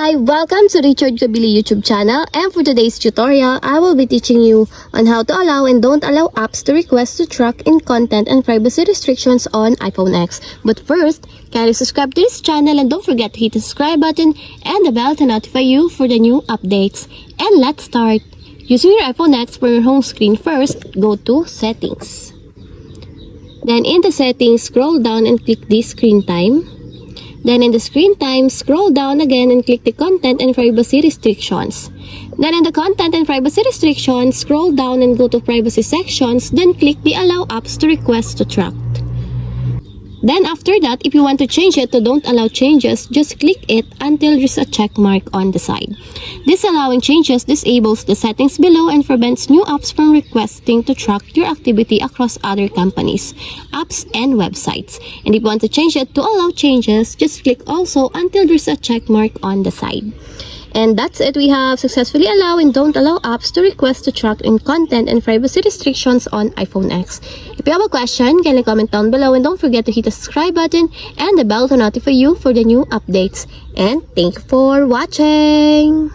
Hi! Welcome to Richard Cabile YouTube channel, and for today's tutorial, I will be teaching you on how to allow and don't allow apps to request to track in content and privacy restrictions on iPhone X. But first, kindly subscribe to this channel and don't forget to hit the subscribe button and the bell to notify you for the new updates. And let's start! Using your iPhone X for your home screen, first, go to Settings. Then in the settings, scroll down and click the screen time. Then in the screen time, scroll down again and click the content and privacy restrictions. Then in the content and privacy restrictions, scroll down and go to privacy sections, then click the allow apps to request to track. Then after that, if you want to change it to don't allow changes, just click it until there's a check mark on the side. This allowing changes disables the settings below and prevents new apps from requesting to track your activity across other companies, apps, and websites. And if you want to change it to allow changes, just click also until there's a check mark on the side. And that's it. We have successfully allowed and don't allow apps to request to track in content and privacy restrictions on iPhone X. If you have a question, kindly comment down below and don't forget to hit the subscribe button and the bell to notify you for the new updates. And thank you for watching!